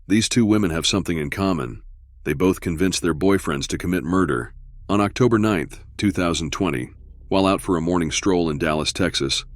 These two women have something in common. They both convinced their boyfriends to commit murder. On October 9th, 2020, while out for a morning stroll in Dallas, Texas,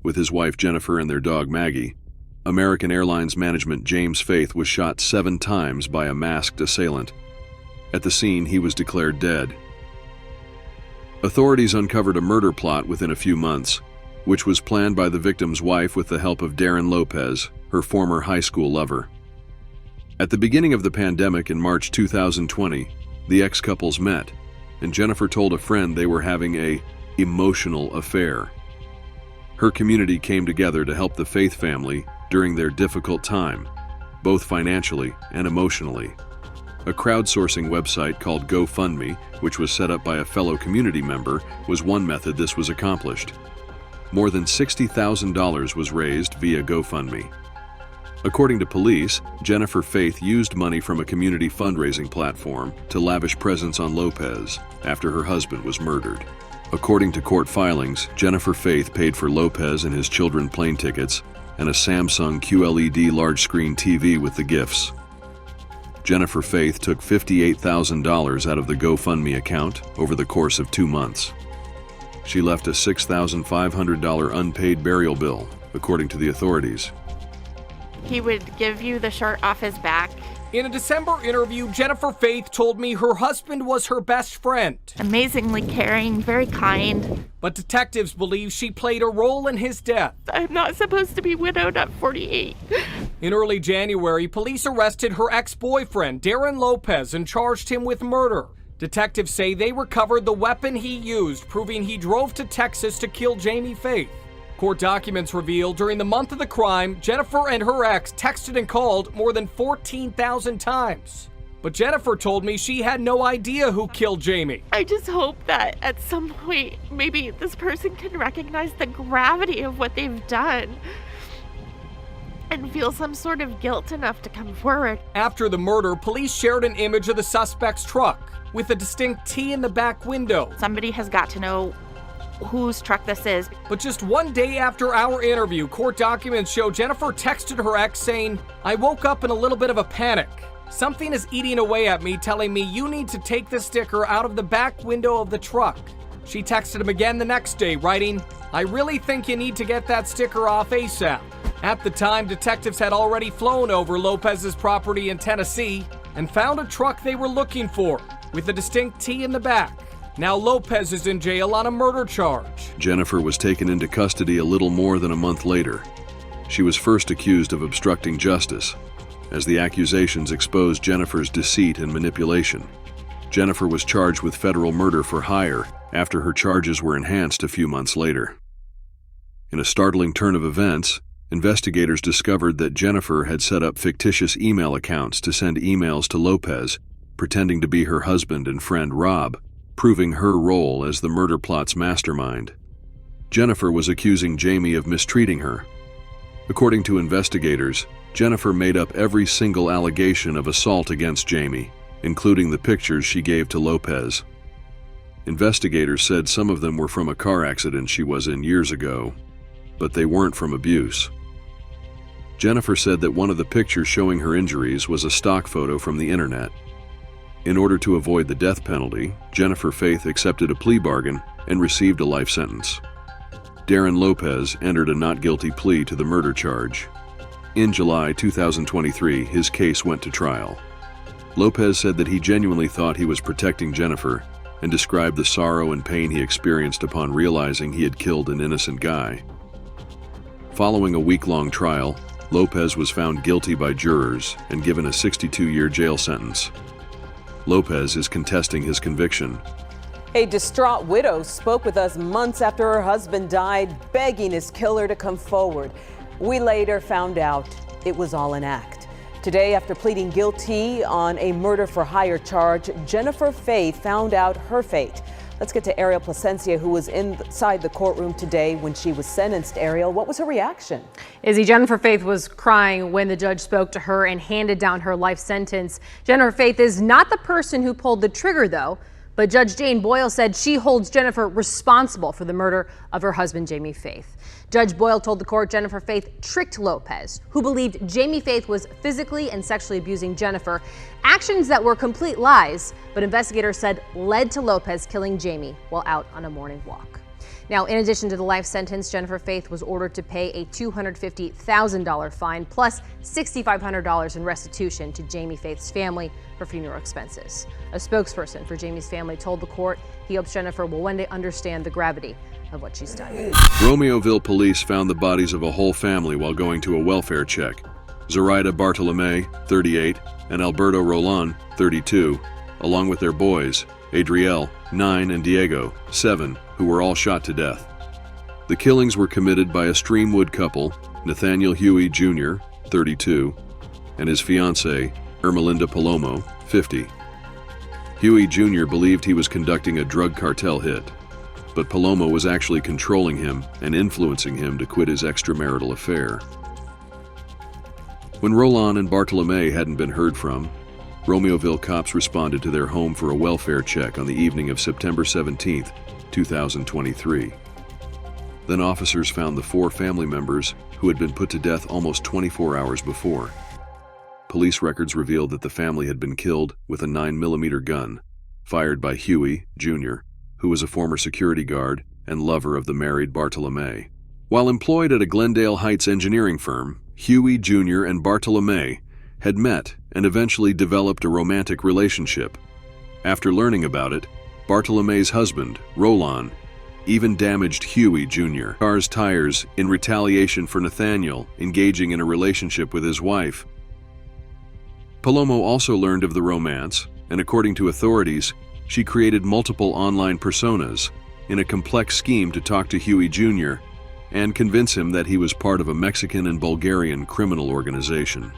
with his wife Jennifer and their dog Maggie, American Airlines management James Faith was shot 7 times by a masked assailant. At the scene, he was declared dead. Authorities uncovered a murder plot within a few months, which was planned by the victim's wife with the help of Darren Lopez, her former high school lover. At the beginning of the pandemic in March 2020, the ex-couples met, and Jennifer told a friend they were having an emotional affair. Her community came together to help the Faith family during their difficult time, both financially and emotionally. A crowdsourcing website called GoFundMe, which was set up by a fellow community member, was one method this was accomplished. More than $60,000 was raised via GoFundMe. According to police, Jennifer Faith used money from a community fundraising platform to lavish presents on Lopez after her husband was murdered. According to court filings, Jennifer Faith paid for Lopez and his children plane tickets and a Samsung QLED large-screen TV with the gifts. Jennifer Faith took $58,000 out of the GoFundMe account over the course of 2 months. She left a $6,500 unpaid burial bill, according to the authorities. He would give you the shirt off his back. In a December interview, Jennifer Faith told me her husband was her best friend. Amazingly caring, very kind. But detectives believe she played a role in his death. I'm not supposed to be widowed at 48. In early January, police arrested her ex-boyfriend, Darren Lopez, and charged him with murder. Detectives say they recovered the weapon he used, proving he drove to Texas to kill Jamie Faith. Court documents reveal during the month of the crime, Jennifer and her ex texted and called more than 14,000 times. But Jennifer told me she had no idea who killed Jamie. I just hope that at some point, maybe this person can recognize the gravity of what they've done and feel some sort of guilt enough to come forward. After the murder, police shared an image of the suspect's truck with a distinct T in the back window. Somebody has got to know whose truck this is. But just one day after our interview, court documents show Jennifer texted her ex saying, "I woke up in a little bit of a panic. Something is eating away at me, telling me you need to take the sticker out of the back window of the truck." She texted him again the next day, writing, "I really think you need to get that sticker off ASAP." At the time, detectives had already flown over Lopez's property in Tennessee and found a truck they were looking for with a distinct T in the back. Now Lopez is in jail on a murder charge. Jennifer was taken into custody a little more than a month later. She was first accused of obstructing justice, as the accusations exposed Jennifer's deceit and manipulation. Jennifer was charged with federal murder for hire after her charges were enhanced a few months later. In a startling turn of events, investigators discovered that Jennifer had set up fictitious email accounts to send emails to Lopez, pretending to be her husband and friend Rob, proving her role as the murder plot's mastermind. Jennifer was accusing Jamie of mistreating her. According to investigators, Jennifer made up every single allegation of assault against Jamie, including the pictures she gave to Lopez. Investigators said some of them were from a car accident she was in years ago, but they weren't from abuse. Jennifer said that one of the pictures showing her injuries was a stock photo from the internet. In order to avoid the death penalty, Jennifer Faith accepted a plea bargain and received a life sentence. Darren Lopez entered a not guilty plea to the murder charge. In July 2023, his case went to trial. Lopez said that he genuinely thought he was protecting Jennifer and described the sorrow and pain he experienced upon realizing he had killed an innocent guy. Following a week-long trial, Lopez was found guilty by jurors and given a 62-year jail sentence. Lopez is contesting his conviction. A distraught widow spoke with us months after her husband died, begging his killer to come forward. We later found out it was all an act. Today, after pleading guilty on a murder for hire charge, Jennifer Faith found out her fate. Let's get to Ariel Placencia, who was inside the courtroom today when she was sentenced. Ariel, what was her reaction? Izzy, Jennifer Faith was crying when the judge spoke to her and handed down her life sentence. Jennifer Faith is not the person who pulled the trigger, though, But Judge Jane Boyle said she holds Jennifer responsible for the murder of her husband, Jamie Faith. Judge Boyle told the court Jennifer Faith tricked Lopez, who believed Jamie Faith was physically and sexually abusing Jennifer, actions that were complete lies, but investigators said led to Lopez killing Jamie while out on a morning walk. Now, in addition to the life sentence, Jennifer Faith was ordered to pay a $250,000 fine plus $6,500 in restitution to Jamie Faith's family for funeral expenses. A spokesperson for Jamie's family told the court he hopes Jennifer will one day understand the gravity of what she's done. Romeoville police found the bodies of a whole family while going to a welfare check. Zoraida Bartolome, 38, and Alberto Roland, 32, along with their boys, Adriel, 9, and Diego, 7, who were all shot to death. The killings were committed by a Streamwood couple, Nathaniel Huey Jr., 32, and his fiancée, Ermelinda Palomo, 50. Huey Jr. believed he was conducting a drug cartel hit, but Palomo was actually controlling him and influencing him to quit his extramarital affair. When Roland and Bartolome hadn't been heard from, Romeoville cops responded to their home for a welfare check on the evening of September 17, 2023. Then officers found the 4 family members who had been put to death almost 24 hours before. Police records revealed that the family had been killed with a 9mm gun, fired by Huey, Jr., who was a former security guard and lover of the married Bartolome. While employed at a Glendale Heights engineering firm, Huey Jr. and Bartolome had met and eventually developed a romantic relationship. After learning about it, Bartolome's husband, Roland, even damaged Huey Jr. car's tires in retaliation for Nathaniel engaging in a relationship with his wife. Palomo also learned of the romance, and according to authorities, she created multiple online personas in a complex scheme to talk to Huey Jr. and convince him that he was part of a Mexican and Bulgarian criminal organization.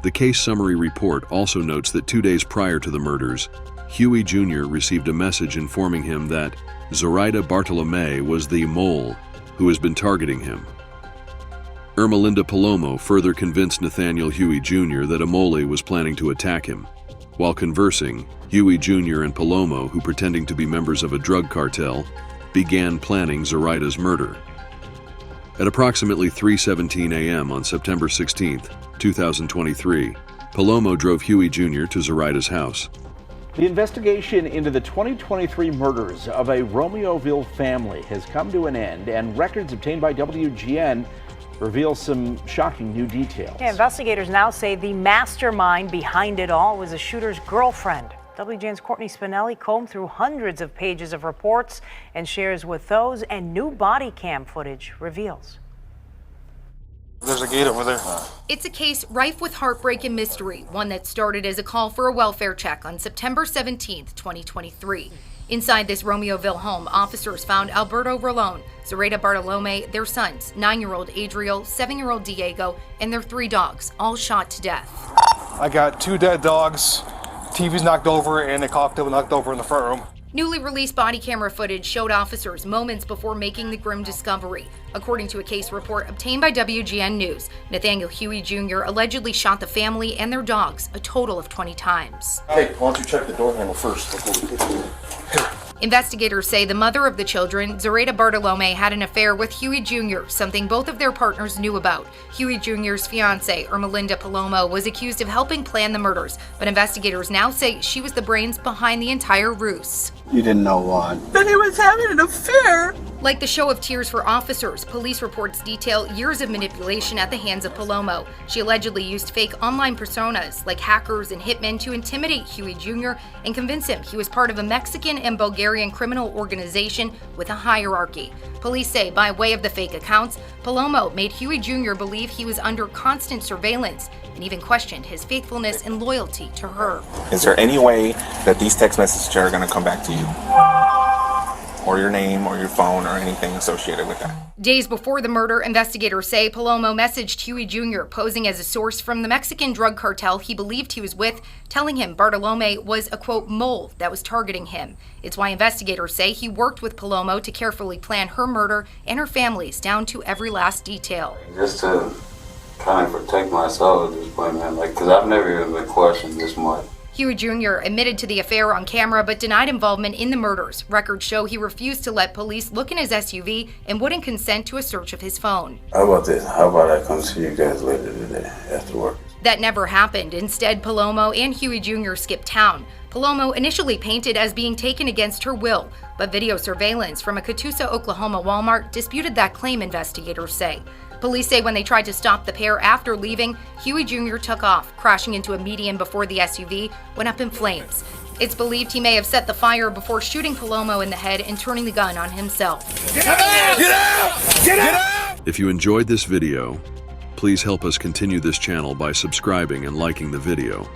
The case summary report also notes that 2 days prior to the murders, Huey Jr. received a message informing him that Zoraida Bartolome was the mole who has been targeting him. Ermelinda Palomo further convinced Nathaniel Huey Jr. that a mole was planning to attack him. While conversing, Huey Jr. and Palomo, who pretending to be members of a drug cartel, began planning Zoraida's murder. At approximately 3:17 a.m. on September 16, 2023, Palomo drove Huey Jr. to Zoraida's house. The investigation into the 2023 murders of a Romeoville family has come to an end, and records obtained by WGN reveal some shocking new details. Yeah, investigators now say the mastermind behind it all was the shooter's girlfriend. WGN's Courtney Spinelli combed through hundreds of pages of reports and shares what those and new body cam footage reveals. There's a gate over there. It's a case rife with heartbreak and mystery, one that started as a call for a welfare check on September 17, 2023. Inside this Romeoville home, officers found Alberto Roland, Zoraida Bartolome, their sons, 9-year-old Adriel, 7-year-old Diego, and their 3 dogs, all shot to death. I got 2 dead dogs, TV's knocked over, and a cocktail knocked over in the front room. Newly released body camera footage showed officers moments before making the grim discovery. According to a case report obtained by WGN News, Nathaniel Huey Jr. allegedly shot the family and their dogs a total of 20 times. Hey, why don't you check the door handle first? Investigators say the mother of the children, Zoraida Bartolome, had an affair with Huey Jr., something both of their partners knew about. Huey Jr.'s fiancée, Ermelinda Palomo, was accused of helping plan the murders, but investigators now say she was the brains behind the entire ruse. You didn't know why. That he was having an affair. Like the show of tears for officers, police reports detail years of manipulation at the hands of Palomo. She allegedly used fake online personas like hackers and hitmen to intimidate Huey Jr. and convince him he was part of a Mexican and Bulgarian criminal organization with a hierarchy. Police say by way of the fake accounts, Palomo made Huey Jr. believe he was under constant surveillance and even questioned his faithfulness and loyalty to her. Is there any way that these text messages are going to come back to you? Or your name or your phone or anything associated with that? Days before the murder, investigators say Palomo messaged Huey Jr. posing as a source from the Mexican drug cartel he believed he was with, telling him Bartolome was a, quote, mole that was targeting him. It's why investigators say he worked with Palomo to carefully plan her murder and her family's down to every last detail. Just to kind of protect myself at this point, man, because I've never even been questioned this much. Huey Jr. admitted to the affair on camera but denied involvement in the murders. Records show he refused to let police look in his SUV and wouldn't consent to a search of his phone. How about this? How about I come see you guys later today after work? That never happened. Instead, Palomo and Huey Jr. skipped town. Palomo initially painted as being taken against her will, but video surveillance from a Catoosa, Oklahoma Walmart disputed that claim, investigators say. Police say when they tried to stop the pair after leaving, Huey Jr. took off, crashing into a median before the SUV went up in flames. It's believed he may have set the fire before shooting Palomo in the head and turning the gun on himself. Get out! Get out! Get out! If you enjoyed this video, please help us continue this channel by subscribing and liking the video.